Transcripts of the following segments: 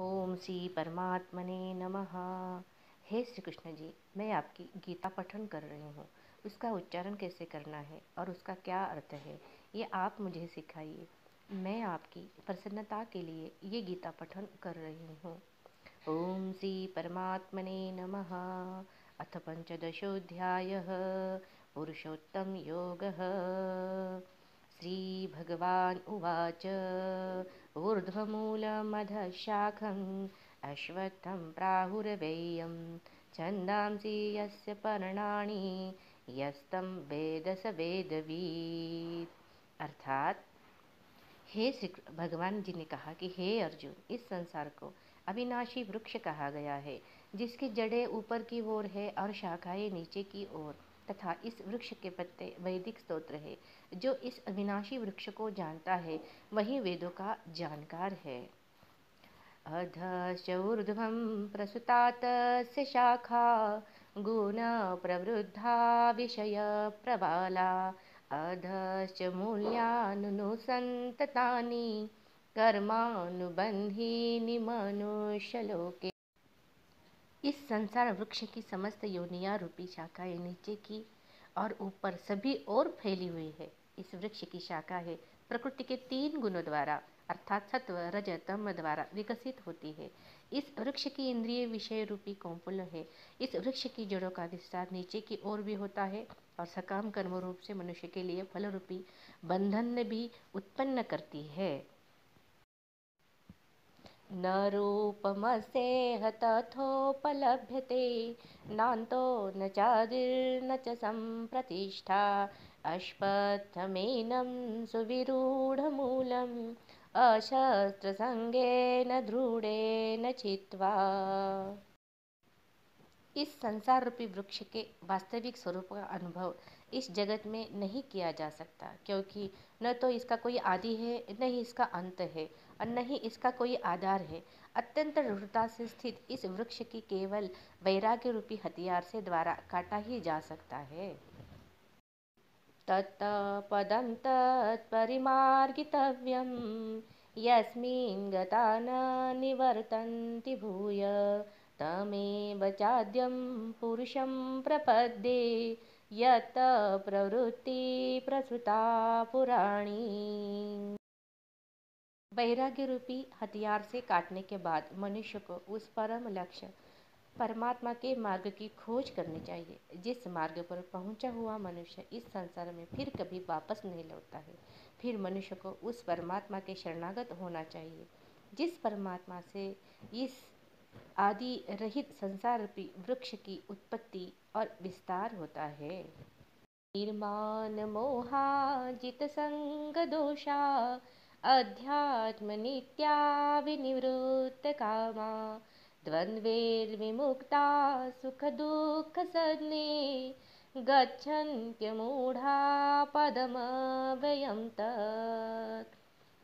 ओम श्री परमात्मने नमः। हे श्री कृष्ण जी, मैं आपकी गीता पठन कर रही हूँ। उसका उच्चारण कैसे करना है और उसका क्या अर्थ है, ये आप मुझे सिखाइए। मैं आपकी प्रसन्नता के लिए ये गीता पठन कर रही हूँ। ओम श्री परमात्मने नमः। अथ पंचदशोऽध्यायः पुरुषोत्तम योगः। श्रीभगवान् उवाच ऊर्ध्वमूलमधः शाखम् अश्वत्थं प्राहुरव्ययं छन्दांसि यस्य पर्णानि यस्तं वेद स वेदवित्। अर्थात हे श्री भगवान जी ने कहा कि हे अर्जुन, इस संसार को अविनाशी वृक्ष कहा गया है, जिसकी जड़ें ऊपर की ओर है और शाखाएं नीचे की ओर, तथा इस वृक्ष के पत्ते वैदिक स्तोत्र है। जो इस अविनाशी वृक्ष को जानता है वही वेदों का जानकार है। अधश्च ऊर्ध्वं प्रसुता तस्य शाखा गुण प्रवृद्धा विषय प्रबाला अधश्च मूल्यानुसन्ततानि कर्मानुबन्धीनि मनुष्यलोके। इस संसार वृक्ष की समस्त योनियां रूपी शाखाएं नीचे की और ऊपर सभी ओर फैली हुई है। इस वृक्ष की शाखा है प्रकृति के 3 गुणों द्वारा अर्थात सत्व रज तम द्वारा विकसित होती है। इस वृक्ष की इंद्रिय विषय रूपी कौंपुल है। इस वृक्ष की जड़ों का विस्तार नीचे की ओर भी होता है और सकाम कर्म रूप से मनुष्य के लिए फल रूपी बंधन भी उत्पन्न करती है। न रूपमस्येह तथोपलभ्यते नान्तो न चादिर्न च सम्प्रतिष्ठा अश्वत्थमेनं सुविरूढमूलम् अशस्त्रसंगेन दृढ़ेन चित्वा। इस संसार रूपी वृक्ष के वास्तविक स्वरूप का अनुभव इस जगत में नहीं किया जा सकता, क्योंकि न तो इसका कोई आदि है, न ही इसका अंत है और न ही इसका कोई आधार है। अत्यंत दृढ़ता से स्थित इस वृक्ष की केवल वैराग्य रूपी हथियार से द्वारा काटा ही जा सकता है। तत्पदं तत्परिमार्गितव्यं यस्मिन् गता न निवर्तन्ति भूय तमेव चाद्यं पुरुषं प्रपद्ये यत् प्रवृत्ति प्रसृता पुराणी। वैराग्य रूपी हथियार से काटने के बाद मनुष्य को उस परम लक्ष्य परमात्मा के मार्ग की खोज करनी चाहिए। जिस मार्ग पर पहुंचा हुआ मनुष्य इस संसार में फिर कभी वापस नहीं लौटता है। फिर मनुष्य को उस परमात्मा के शरणागत होना चाहिए, जिस परमात्मा से इस आदि रहित संसार रूपी वृक्ष की उत्पत्ति और विस्तार होता है। निर्माण मोहाजित संग दोषा अध्यात्म नित्या विनिवृत्त कामा द्वन्द्वैर्विमुक्ता सुख दुःख सदने गच्छन्त्यमूढ़ा पदमव्ययं तत्।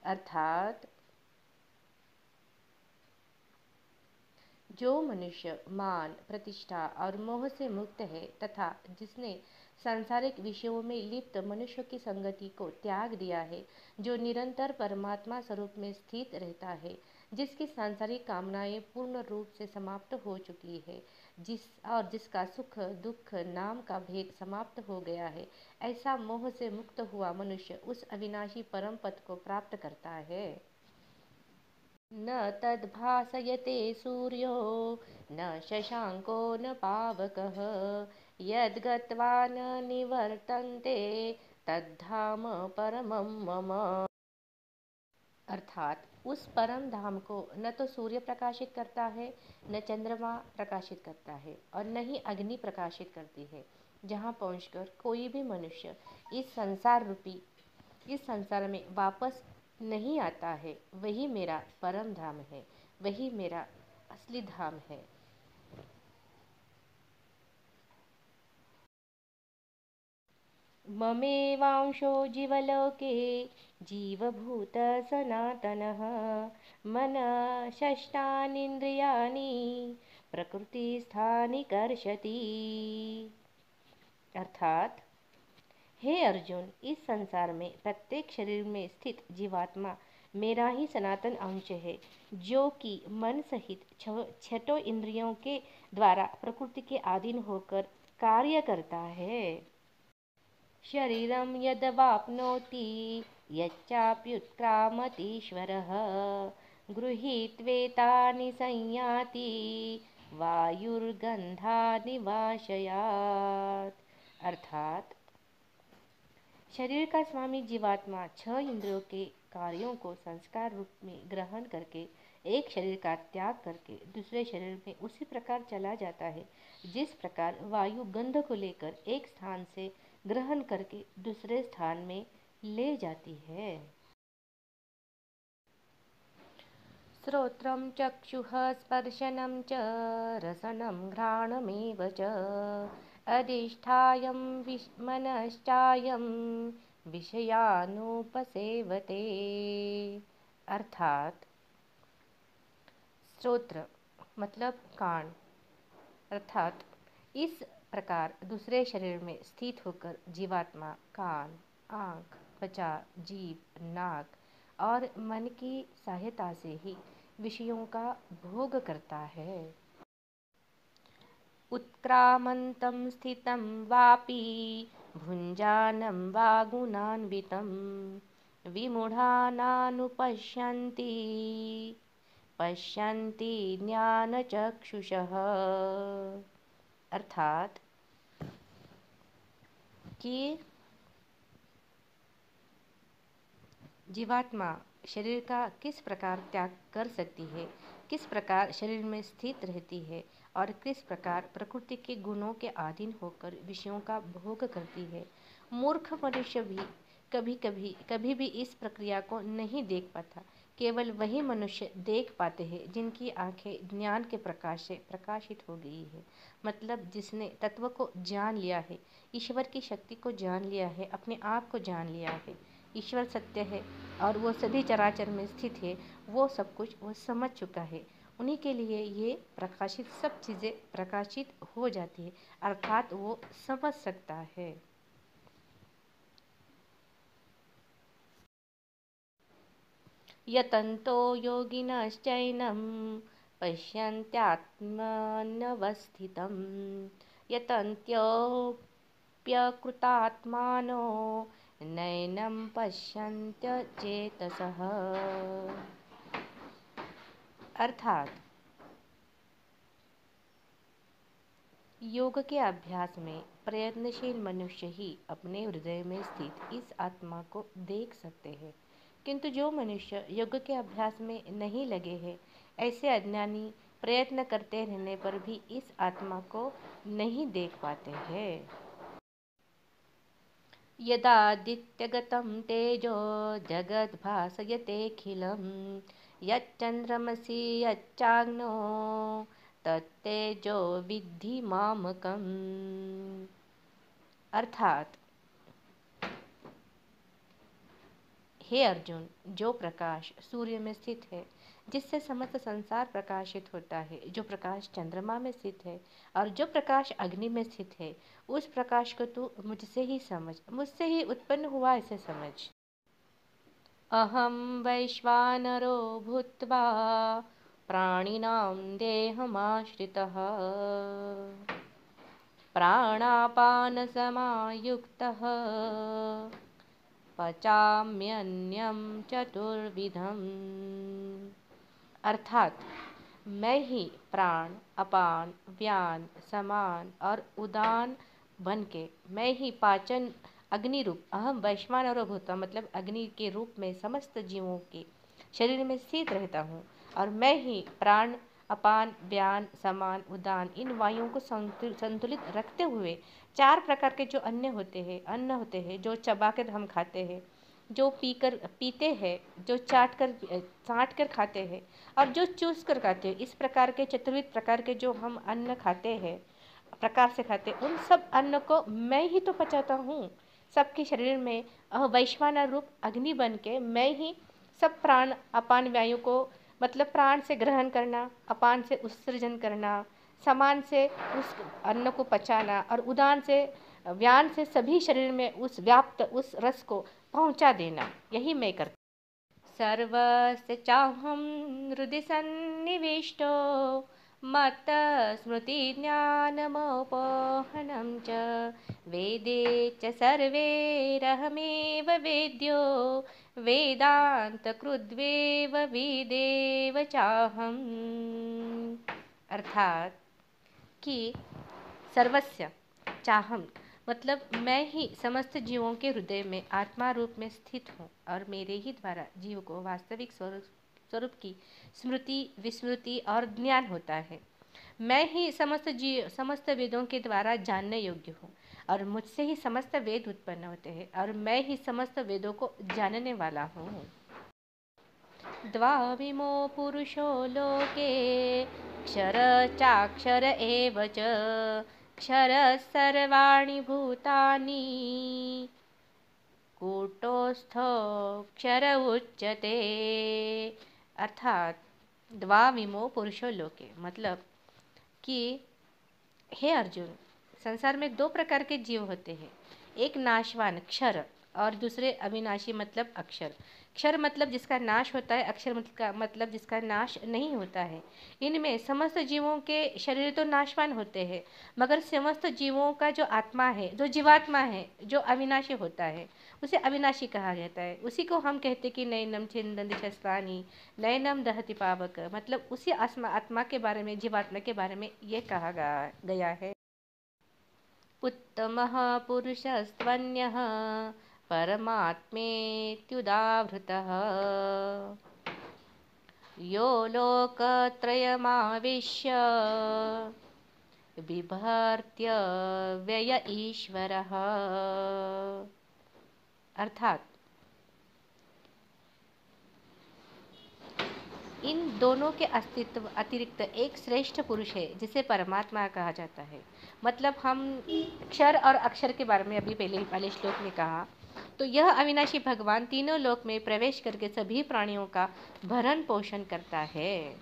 अर्थात जो मनुष्य मान प्रतिष्ठा और मोह से मुक्त है तथा जिसने सांसारिक विषयों में लिप्त मनुष्य की संगति को त्याग दिया है, जो निरंतर परमात्मा स्वरूप में स्थित रहता है, जिसकी सांसारिक कामनाएं पूर्ण रूप से समाप्त हो चुकी है, जिसका सुख दुख नाम का भेद समाप्त हो गया है, ऐसा मोह से मुक्त हुआ मनुष्य उस अविनाशी परम पद को प्राप्त करता है। न तद्भासयते सूर्यो न शशांको न पावकः यद्गत्वा न निवर्तन्ते तद्धाम परमं मम। अर्थात उस परम धाम को न तो सूर्य प्रकाशित करता है, न चंद्रमा प्रकाशित करता है और न ही अग्नि प्रकाशित करती है। जहाँ पहुँचकर कोई भी मनुष्य इस संसार में वापस नहीं आता है, वही मेरा परम धाम है, वही मेरा असली धाम है। ममेवांशो जीवलोके जीवभूत सनातनः मनः षष्ठानीन्द्रियाणि प्रकृतिस्थानि कर्षति। अर्थात हे अर्जुन, इस संसार में प्रत्येक शरीर में स्थित जीवात्मा मेरा ही सनातन अंश है, जो कि मन सहित छठों इंद्रियों के द्वारा प्रकृति के अधीन होकर कार्य करता है। शरीरं यदवाप्नोति यच्चाप्युत्क्रामतीश्वरः गृहीत्वेतानि संयाति वायुर्गंधानि वाशयात्। अर्थात शरीर का स्वामी जीवात्मा छह इंद्रियों के कार्यों को संस्कार रूप में ग्रहण करके एक शरीर का त्याग करके दूसरे शरीर में उसी प्रकार चला जाता है जिस प्रकार वायु गंध को लेकर एक स्थान से ग्रहण करके दूसरे स्थान में ले जाती है। श्रोत्रं चक्षुः स्पर्शनं च रसनं घ्राणमेव च अधिष्ठाय मनश्चायं विषयानुपसेवते। अर्थात श्रोत्र मतलब कान, अर्थात इस प्रकार दूसरे शरीर में स्थित होकर जीवात्मा कान, आँख, त्वचा, जीभ, नाक और मन की सहायता से ही विषयों का भोग करता है। उत्क्रामन्तं स्थितं वापि भुञ्जानं वा गुणान्वितं विमूढानानुपश्यन्ति पश्यन्ति ज्ञानचक्षुषः। अर्थात कि जीवात्मा शरीर का किस प्रकार त्याग कर सकती है, किस प्रकार शरीर में स्थित रहती है और किस प्रकार प्रकृति के गुणों के अधीन होकर विषयों का भोग करती है। मूर्ख मनुष्य भी कभी भी इस प्रक्रिया को नहीं देख पाता। केवल वही मनुष्य देख पाते हैं जिनकी आंखें ज्ञान के प्रकाश से प्रकाशित हो गई है, मतलब जिसने तत्व को जान लिया है, ईश्वर की शक्ति को जान लिया है, अपने आप को जान लिया है। ईश्वर सत्य है और वो सभी चराचर में स्थित है, वो सब कुछ वो समझ चुका है। उन्हीं के लिए ये प्रकाशित सब चीज़ें प्रकाशित हो जाती है, अर्थात वो समझ सकता है। यतन्तो योगिनश्चैनं पश्यन्त्यात्मन्यवस्थितं यतन्त्योऽप्यकृतात्मानो नैनं पश्यन्त्यचेतसः। अर्थात योग के अभ्यास में प्रयत्नशील मनुष्य ही अपने हृदय में स्थित इस आत्मा को देख सकते हैं, किंतु जो मनुष्य योग के अभ्यास में नहीं लगे हैं, ऐसे अज्ञानी प्रयत्न करते रहने पर भी इस आत्मा को नहीं देख पाते हैं। यदादित्यगतं तेजो जगद्भासयतेऽखिलं यच्चन्द्रमसि यच्चाग्नो तत्तेजो विद्धि मामकम्। अर्थात हे अर्जुन, जो प्रकाश सूर्य में स्थित है, जिससे समस्त संसार प्रकाशित होता है, जो प्रकाश चंद्रमा में स्थित है और जो प्रकाश अग्नि में स्थित है, उस प्रकाश को तू मुझसे ही समझ, मुझसे ही उत्पन्न हुआ ऐसे समझ। अहम वैश्वानरो भूत्वा प्राणिनां देहमाश्रितः प्राणापानसमायुक्तः पचाम्यन्यं चतुर्विधम्। अर्थात मैं ही प्राण, अपान, व्यान, समान और उदान बन के, मैं ही पाचन अग्नि रूप अहम वैश्वानरो भूत्वा मतलब अग्नि के रूप में समस्त जीवों के शरीर में स्थित रहता हूँ, और मैं ही प्राण, अपान, व्यान, समान, उदान इन वायुओं को संतुलित रखते हुए चार प्रकार के जो अन्न होते हैं जो चबा कर हम खाते हैं, जो पीते हैं, जो चाट कर खाते हैं और जो चूस कर खाते हैं, इस प्रकार के चतुर्विध प्रकार के जो हम अन्न खाते हैं, प्रकार से खाते हैं, उन सब अन्न को मैं ही तो पचाता हूँ। सबके शरीर में वैश्वानर रूप अग्नि बन के मैं ही सब प्राण, अपान, वायु को मतलब प्राण से ग्रहण करना, अपान से उत्सर्जन करना, समान से उस अन्न को पचाना और उदान से व्यान से सभी शरीर में उस व्याप्त उस रस को पहुंचा देना, यही मैं करता। सर्वस्य चाहं हृदि सन्निविष्टो मत्तस्मृतिज्ञानमपोहनं च वेदे च सर्वैरहमेव वेद्यो वेदान्तकृद्वेव विदेव चाहम्। अर्थात कि सर्वस्य चाहम मतलब मैं ही समस्त जीवों के हृदय में आत्मा रूप में स्थित हूँ और मेरे ही द्वारा जीव को वास्तविक स्वरूप की स्मृति, विस्मृति और ज्ञान होता है। मैं ही समस्त वेदों के द्वारा जानने योग्य हूँ और मुझसे ही समस्त वेद उत्पन्न होते हैं और मैं ही समस्त वेदों को जानने वाला हूँ। द्वाविमो पुरुषो लोके क्षर चाक्षर एव च क्षरः सर्वाणि भूतानि कूटस्थोऽक्षर उच्यते। अर्थात द्वाविमो पुरुषो लोके मतलब कि हे अर्जुन, संसार में दो प्रकार के जीव होते हैं, एक नाशवान क्षर और दूसरे अविनाशी मतलब अक्षर। क्षर मतलब जिसका नाश होता है, अक्षर मतलब जिसका नाश नहीं होता है। इनमें समस्त जीवों के शरीर तो नाशवान होते हैं, मगर समस्त जीवों का जो आत्मा है, जो जीवात्मा है, जो अविनाशी होता है, उसे अविनाशी कहा जाता है। उसी को हम कहते कि नैनम छिन्दन्ति शस्त्राणि नैनम दहति पावक, मतलब उसी आत्मा के बारे में, जीवात्मा के बारे में ये कहा गया है। उत्तमः पुरुषस्त्वन्यः परमात्मेत्युदाहृतः यो लोकत्रयमाविश्य बिभर्त्य व्यय ईश्वरः। अर्थात इन दोनों के अस्तित्व अतिरिक्त एक श्रेष्ठ पुरुष है जिसे परमात्मा कहा जाता है। मतलब हम क्षर और अक्षर के बारे में अभी पहले श्लोक में कहा, तो यह अविनाशी भगवान तीनों लोक में प्रवेश करके सभी प्राणियों का भरण पोषण करता है।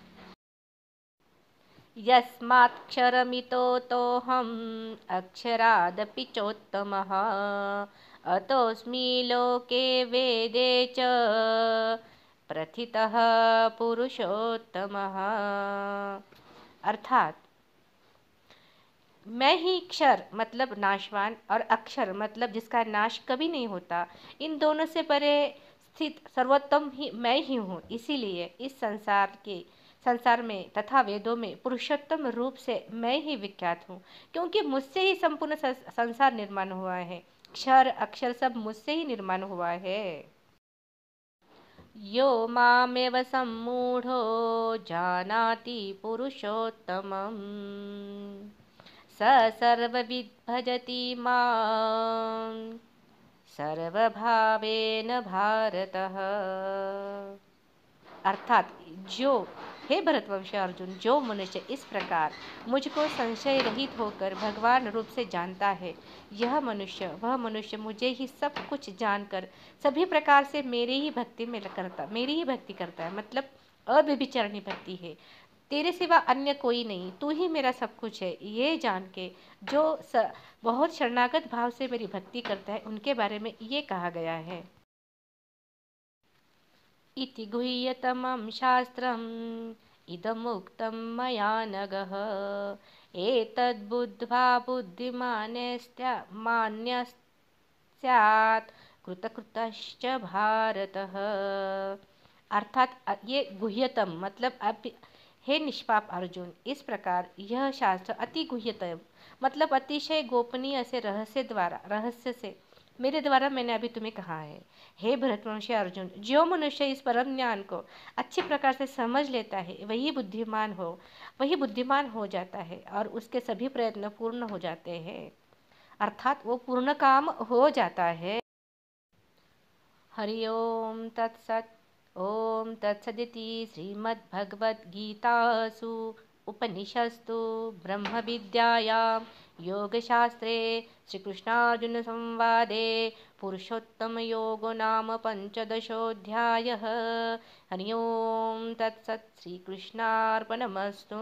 यस्मात्क्षरमितोऽहम् अक्षरादपि चोत्तमः अतोऽस्मि लोके वेदे च प्रथितः पुरुषोत्तमः। अर्थात मैं ही क्षर मतलब नाशवान और अक्षर मतलब जिसका नाश कभी नहीं होता, इन दोनों से परे स्थित सर्वोत्तम ही मैं ही हूँ। इसीलिए इस संसार में तथा वेदों में पुरुषोत्तम रूप से मैं ही विख्यात हूँ, क्योंकि मुझसे ही संपूर्ण संसार निर्माण हुआ है। क्षर अक्षर सब मुझसे ही निर्माण हुआ है। यो मामेव सम्मूढ़ो जानाति पुरुषोत्तमम् स सर्वविद् भजति मां सर्वभावेन भारतः। अर्थात जो हे भरतवंशी अर्जुन, जो मनुष्य इस प्रकार मुझको संशय रहित होकर भगवान रूप से जानता है, वह मनुष्य मुझे ही सब कुछ जानकर सभी प्रकार से मेरी ही भक्ति करता है। मतलब अव्यभिचारिणी भक्ति है। तेरे सिवा अन्य कोई नहीं, तू ही मेरा सब कुछ है, ये जान के जो बहुत शरणागत भाव से मेरी भक्ति करता है, उनके बारे में ये कहा गया है। इति गुह्यतमं शास्त्रम् इदमुक्तं मया नघः एतद्बुद्ध्वा बुद्धिमान्यः स्यात् कृतकृतश्च भारतः। अर्थात ये गुह्यतम मतलब हे निष्पाप अर्जुन, इस प्रकार यह शास्त्र अति गुह्यतम मतलब अतिशय गोपनीय से रहस्य से मेरे द्वारा मैंने अभी तुम्हें कहा है। हे भरतवंशी अर्जुन, जो मनुष्य इस परम ज्ञान को अच्छी प्रकार से समझ लेता है, वही बुद्धिमान हो जाता है और उसके सभी प्रयत्न पूर्ण हो जाते हैं। अर्थात वो पूर्ण काम हो जाता है। हरि ओम तत्सत्। ओम तत्सदिति श्रीमद्भगवद्गीतासु उपनिषत्सु ब्रह्मविद्यायां योगशास्त्रे श्रीकृष्णार्जुनसंवादे पुरुषोत्तमयोगो नाम पंचदशोऽध्यायः। हरि ओम तत्सत्। श्रीकृष्णार्पणमस्तु।